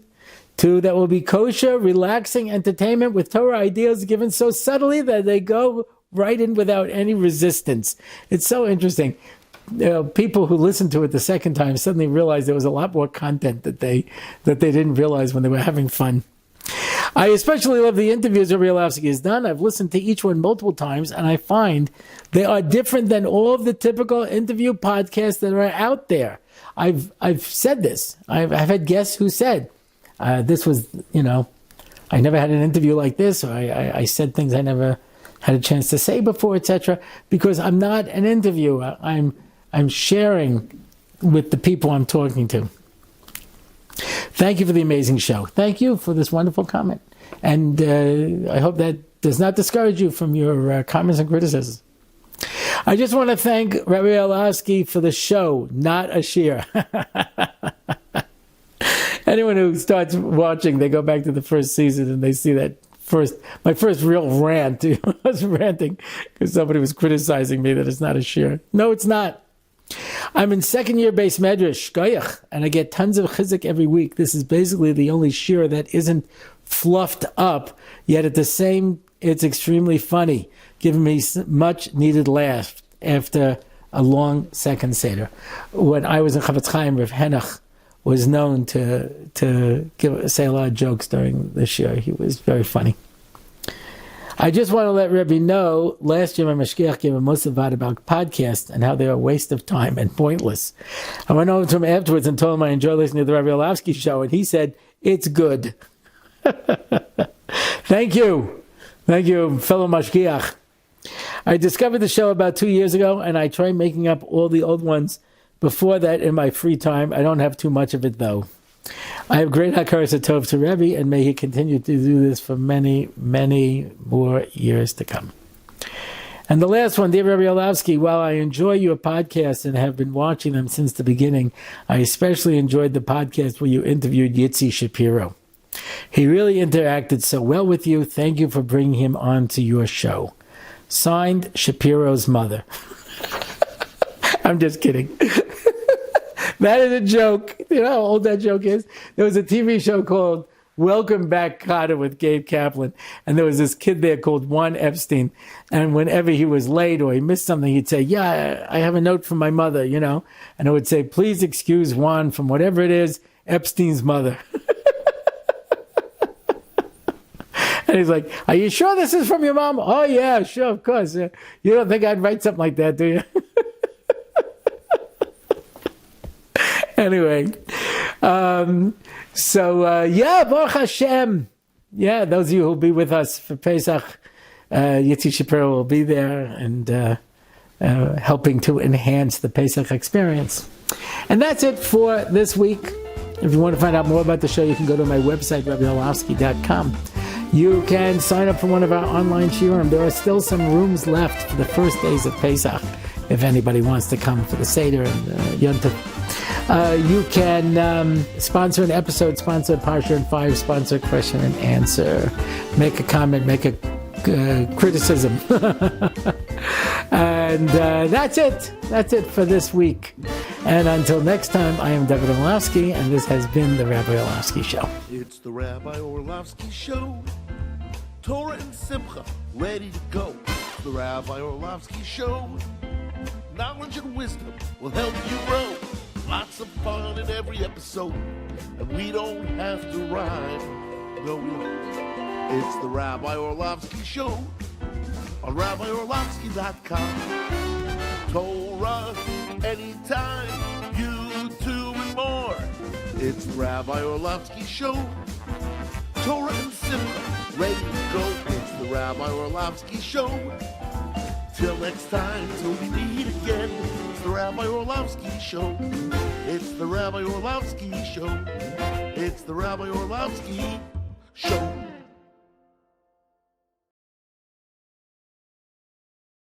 S1: to that will be kosher, relaxing entertainment with Torah ideas given so subtly that they go right in without any resistance. It's so interesting. People who listened to it the second time suddenly realized there was a lot more content that they didn't realize when they were having fun. I especially love the interviews Rabbi Orlofsky has done. I've listened to each one multiple times, and I find they are different than all of the typical interview podcasts that are out there. I've said this. I've had guests who said, this was, I never had an interview like this, or I said things I never had a chance to say before, etc. Because I'm not an interviewer. I'm sharing with the people I'm talking to. Thank you for the amazing show. Thank you for this wonderful comment. And I hope that does not discourage you from your comments and criticisms. I just want to thank Rabbi Orlofsky for the show, not a shiur. Anyone who starts watching, they go back to the first season and they see that my first real rant. I was ranting because somebody was criticizing me that it's not a shiur. No, it's not. I'm in second year base medrash, goyach, and I get tons of chizuk every week. This is basically the only shiur that isn't fluffed up, yet it's extremely funny, giving me much needed laugh after a long second seder. When I was in Chavetz Chaim, Rav Henach was known to say a lot of jokes during the shiur. He was very funny. I just want to let Rebbe know, last year my mashgiach gave a musavad about podcasts and how they're a waste of time and pointless. I went over to him afterwards and told him I enjoy listening to the Rabbi Orlofsky show, and he said, it's good. Thank you, fellow mashgiach. I discovered the show about 2 years ago, and I tried making up all the old ones before that in my free time. I don't have too much of it, though. I have great hakaras tov to Rebbe, and may he continue to do this for many, many more years to come. And the last one, dear Rabbi Orlofsky, while I enjoy your podcasts and have been watching them since the beginning, I especially enjoyed the podcast where you interviewed Yitzi Shapiro. He really interacted so well with you. Thank you for bringing him on to your show. Signed, Shapiro's mother. I'm just kidding. That is a joke. You know how old that joke is? There was a TV show called Welcome Back, Kotter with Gabe Kaplan. And there was this kid there called Juan Epstein. And whenever he was late or he missed something, he'd say, yeah, I have a note from my mother, And it would say, please excuse Juan from whatever it is, Epstein's mother. And he's like, are you sure this is from your mom? Oh, yeah, sure, of course. You don't think I'd write something like that, do you? Anyway, Baruch Hashem. Yeah, those of you who will be with us for Pesach, Yitzi Shapiro will be there and helping to enhance the Pesach experience. And that's it for this week. If you want to find out more about the show, you can go to my website, RabbiOrlofsky.com. You can sign up for one of our online shiurim. There are still some rooms left for the first days of Pesach. if anybody wants to come for the Seder and Yontif. You can sponsor an episode, sponsor a Parsha and Fire, sponsor a question and answer, make a comment, make a criticism. And that's it. That's it for this week. And until next time, I am David Orlofsky, and this has been the Rabbi Orlofsky Show.
S2: It's the Rabbi Orlofsky Show. Torah and Simcha, ready to go. It's the Rabbi Orlofsky Show. Knowledge and wisdom will help you grow. Lots of fun in every episode, and we don't have to rhyme. No, we don't. It's the Rabbi Orlofsky Show on RabbiOrlofsky.com. Torah anytime, YouTube and more. It's the Rabbi Orlofsky Show. Torah and Simcha, ready to go. It's the Rabbi Orlofsky Show. Till next time, till we meet again. It's the Rabbi Orlofsky Show. It's the Rabbi Orlofsky Show. It's the Rabbi Orlofsky Show.